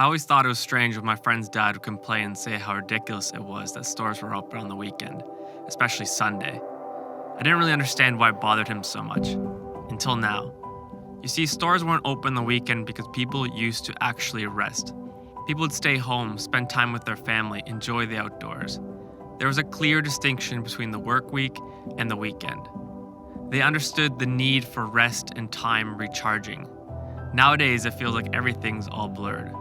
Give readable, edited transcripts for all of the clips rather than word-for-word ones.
I always thought it was strange when my friend's dad would complain and say how ridiculous it was that stores were open on the weekend, especially Sunday. I didn't really understand why it bothered him so much, until now. You see, stores weren't open the weekend because people used to actually rest. People would stay home, spend time with their family, enjoy the outdoors. There was a clear distinction between the work week and the weekend. They understood the need for rest and time recharging. Nowadays, it feels like everything's all blurred.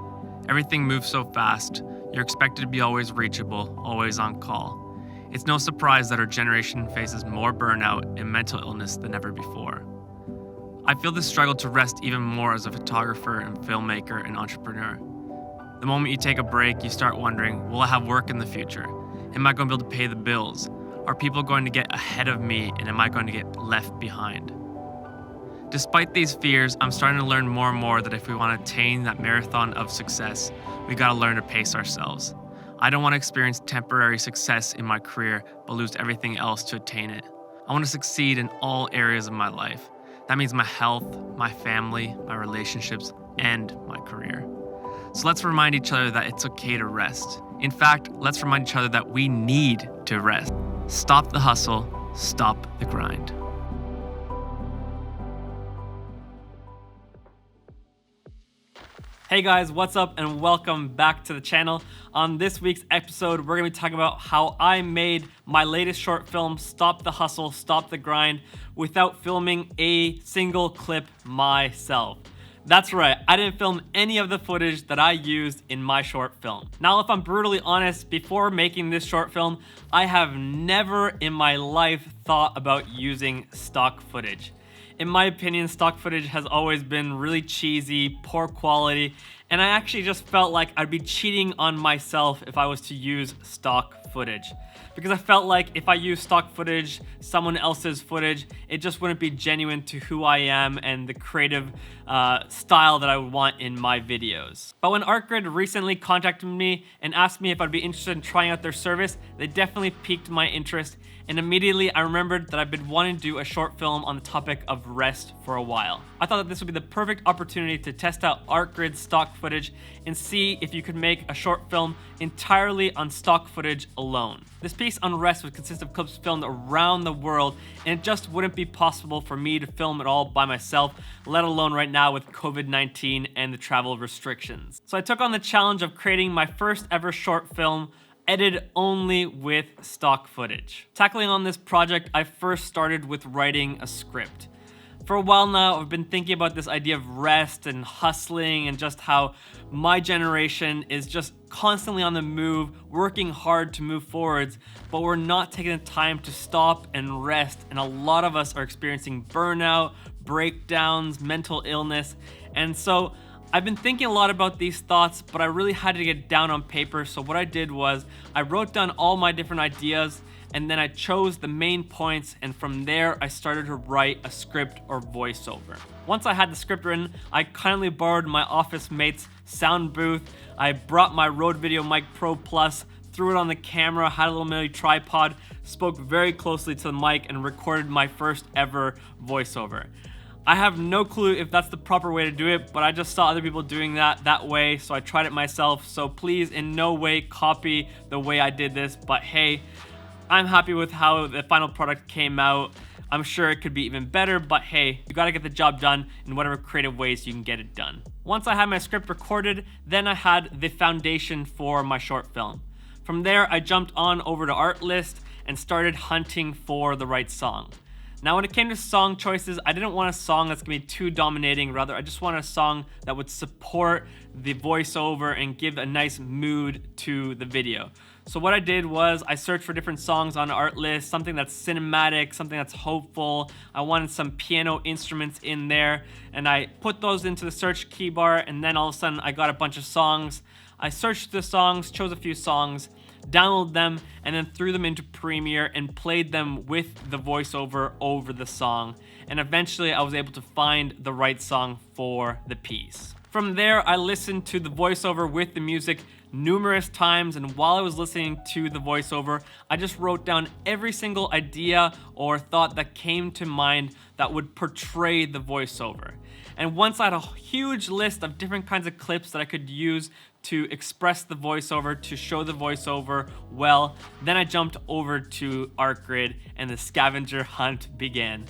Everything moves so fast, you're expected to be always reachable, always on call. It's no surprise that our generation faces more burnout and mental illness than ever before. I feel this struggle to rest even more as a photographer and filmmaker and entrepreneur. The moment you take a break, you start wondering, will I have work in the future? Am I going to be able to pay the bills? Are people going to get ahead of me, and am I going to get left behind? Despite these fears, I'm starting to learn more and more that if we want to attain that marathon of success, we got to learn to pace ourselves. I don't want to experience temporary success in my career, but lose everything else to attain it. I want to succeed in all areas of my life. That means my health, my family, my relationships, and my career. So let's remind each other that it's okay to rest. In fact, let's remind each other that we need to rest. Stop the hustle, stop the grind. Hey guys, what's up and welcome back to the channel. On this week's episode, we're going to be talking about how I made my latest short film, Stop the Hustle, Stop the Grind, without filming a single clip myself. That's right, I didn't film any of the footage that I used in my short film. Now, if I'm brutally honest, before making this short film, I have never in my life thought about using stock footage. In my opinion, stock footage has always been really cheesy, poor quality, and I actually just felt like I'd be cheating on myself if I was to use stock footage. Because I felt like if I use stock footage, someone else's footage, it just wouldn't be genuine to who I am and the creative style that I would want in my videos. But when ARTGRID recently contacted me and asked me if I'd be interested in trying out their service, they definitely piqued my interest. And immediately I remembered that I've been wanting to do a short film on the topic of rest for a while. I thought that this would be the perfect opportunity to test out ARTGRID's stock footage and see if you could make a short film entirely on stock footage alone. This piece on rest would consist of clips filmed around the world, and it just wouldn't be possible for me to film it all by myself, let alone right now with COVID-19 and the travel restrictions. So I took on the challenge of creating my first ever short film, edited only with stock footage. Tackling on this project, I first started with writing a script. For a while now, I've been thinking about this idea of rest and hustling and just how my generation is just constantly on the move, working hard to move forwards, but we're not taking the time to stop and rest, and a lot of us are experiencing burnout, breakdowns, mental illness, and so I've been thinking a lot about these thoughts, but I really had to get down on paper. So what I did was I wrote down all my different ideas, and then I chose the main points, and from there I started to write a script or voiceover. Once I had the script written, I kindly borrowed my office mate's sound booth. I brought my Rode Video Mic Pro Plus, threw it on the camera, had a little mini tripod, spoke very closely to the mic, and recorded my first ever voiceover. I have no clue if that's the proper way to do it, but I just saw other people doing that way, so I tried it myself. So please in no way copy the way I did this, but hey, I'm happy with how the final product came out. I'm sure it could be even better, but hey, you gotta get the job done in whatever creative ways you can get it done. Once I had my script recorded, then I had the foundation for my short film. From there, I jumped on over to Artlist and started hunting for the right song. Now, when it came to song choices, I didn't want a song that's gonna be too dominating. Rather, I just wanted a song that would support the voiceover and give a nice mood to the video. So what I did was I searched for different songs on Artlist, something that's cinematic, something that's hopeful. I wanted some piano instruments in there, and I put those into the search key bar, and then all of a sudden I got a bunch of songs. I searched the songs, chose a few songs, downloaded them, and then threw them into Premiere and played them with the voiceover over the song. And eventually I was able to find the right song for the piece. From there, I listened to the voiceover with the music numerous times, and while I was listening to the voiceover, I just wrote down every single idea or thought that came to mind that would portray the voiceover. And once I had a huge list of different kinds of clips that I could use to express the voiceover, to show the voiceover well, then I jumped over to ARTGRID and the scavenger hunt began.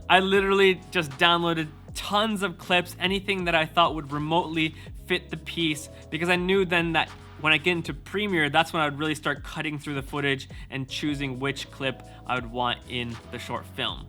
I literally just downloaded tons of clips, anything that I thought would remotely fit the piece, because I knew then that when I get into Premiere, that's when I would really start cutting through the footage and choosing which clip I would want in the short film.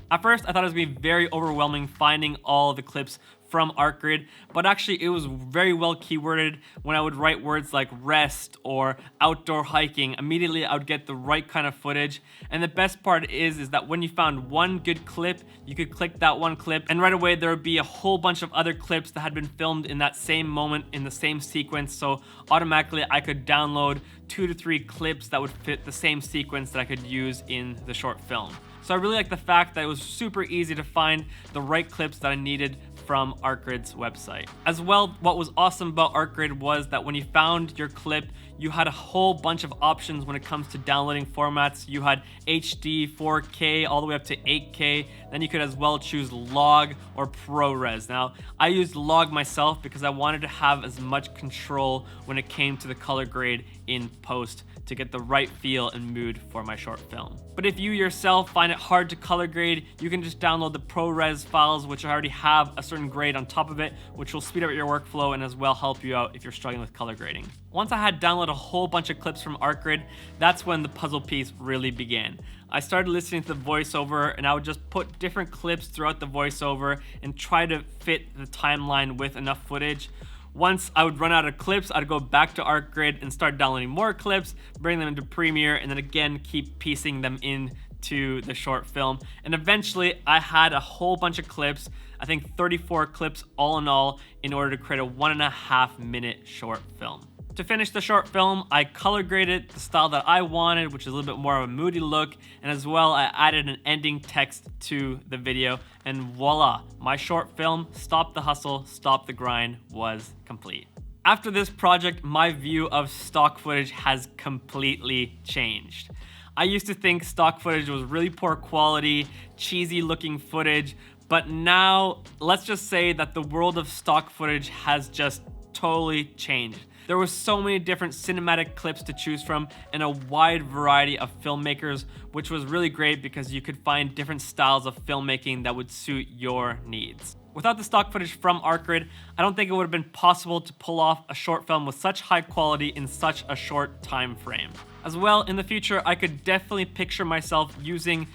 At first, I thought it was going to be very overwhelming finding all the clips from ARTGRID, but actually it was very well keyworded. When I would write words like rest or outdoor hiking, immediately I would get the right kind of footage. And the best part is that when you found one good clip, you could click that one clip and right away there would be a whole bunch of other clips that had been filmed in that same moment in the same sequence. So automatically I could download 2 to 3 clips that would fit the same sequence that I could use in the short film. So I really like the fact that it was super easy to find the right clips that I needed from ARTGRID's website. As well, what was awesome about ARTGRID was that when you found your clip, you had a whole bunch of options when it comes to downloading formats. You had HD, 4K, all the way up to 8K. Then you could as well choose log or ProRes. Now, I used log myself because I wanted to have as much control when it came to the color grade in post to get the right feel and mood for my short film. But if you yourself find it hard to color grade, you can just download the ProRes files, which already have a certain grade on top of it, which will speed up your workflow and as well help you out if you're struggling with color grading. Once I had downloaded a whole bunch of clips from ARTGRID, that's when the puzzle piece really began. I started listening to the voiceover and I would just put different clips throughout the voiceover and try to fit the timeline with enough footage. Once I would run out of clips, I'd go back to ARTGRID and start downloading more clips, bring them into Premiere, and then again keep piecing them into the short film. And eventually I had a whole bunch of clips, I think 34 clips all in all, in order to create a 1.5 minute short film. To finish the short film, I color graded the style that I wanted, which is a little bit more of a moody look, and as well I added an ending text to the video, and voila, my short film, Stop the Hustle, Stop the Grind, was complete. After this project, my view of stock footage has completely changed. I used to think stock footage was really poor quality, cheesy looking footage, but now let's just say that the world of stock footage has just totally changed. There were so many different cinematic clips to choose from and a wide variety of filmmakers, which was really great because you could find different styles of filmmaking that would suit your needs. Without the stock footage from ARTGRID, I don't think it would have been possible to pull off a short film with such high quality in such a short time frame. As well, in the future, I could definitely picture myself using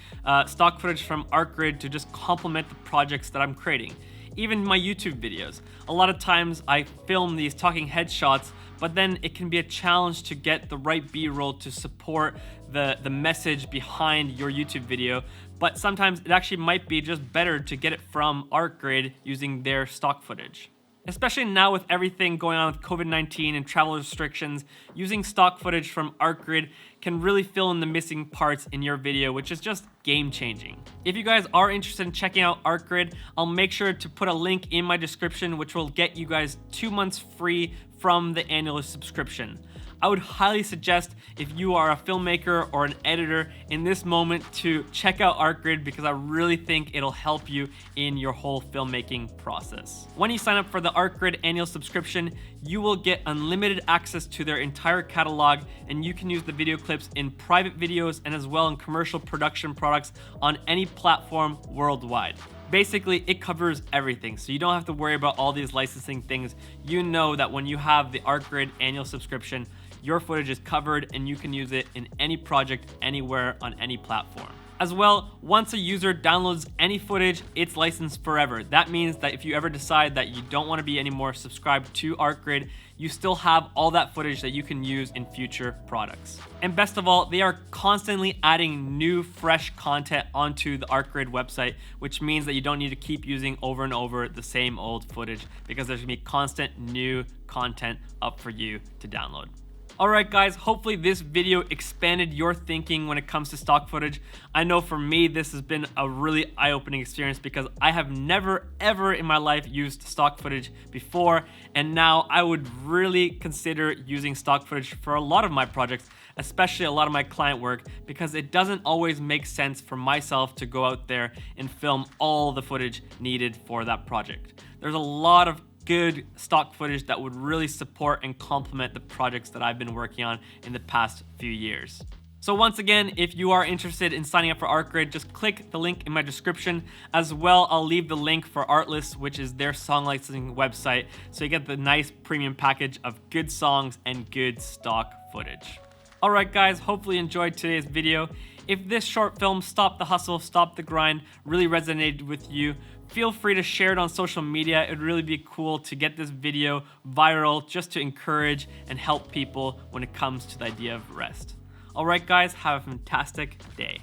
stock footage from ARTGRID to just complement the projects that I'm creating. Even my YouTube videos. A lot of times I film these talking head shots, but then it can be a challenge to get the right B-roll to support the message behind your YouTube video. But sometimes it actually might be just better to get it from ARTGRID using their stock footage. Especially now with everything going on with COVID-19 and travel restrictions, using stock footage from ARTGRID can really fill in the missing parts in your video, which is just game-changing. If you guys are interested in checking out ARTGRID, I'll make sure to put a link in my description, which will get you guys 2 months free from the annual subscription. I would highly suggest, if you are a filmmaker or an editor in this moment, to check out ARTGRID because I really think it'll help you in your whole filmmaking process. When you sign up for the ARTGRID annual subscription, you will get unlimited access to their entire catalog, and you can use the video clips in private videos and as well in commercial production products on any platform worldwide. Basically, it covers everything, so you don't have to worry about all these licensing things. You know that when you have the ARTGRID annual subscription, your footage is covered and you can use it in any project, anywhere, on any platform. As well, once a user downloads any footage, it's licensed forever. That means that if you ever decide that you don't want to be anymore subscribed to ARTGRID, you still have all that footage that you can use in future products. And best of all, they are constantly adding new, fresh content onto the ARTGRID website, which means that you don't need to keep using over and over the same old footage because there's gonna be constant new content up for you to download. Alright guys, hopefully this video expanded your thinking when it comes to stock footage. I know for me this has been a really eye-opening experience because I have never ever in my life used stock footage before, and now I would really consider using stock footage for a lot of my projects, especially a lot of my client work, because it doesn't always make sense for myself to go out there and film all the footage needed for that project. There's a lot of good stock footage that would really support and complement the projects that I've been working on in the past few years. So once again, if you are interested in signing up for ARTGRID, just click the link in my description. As well, I'll leave the link for Artlist, which is their song licensing website, so you get the nice premium package of good songs and good stock footage. Alright guys, hopefully you enjoyed today's video. If this short film, Stop the Hustle, Stop the Grind, really resonated with you, feel free to share it on social media. It would really be cool to get this video viral, just to encourage and help people when it comes to the idea of rest. Alright guys, have a fantastic day.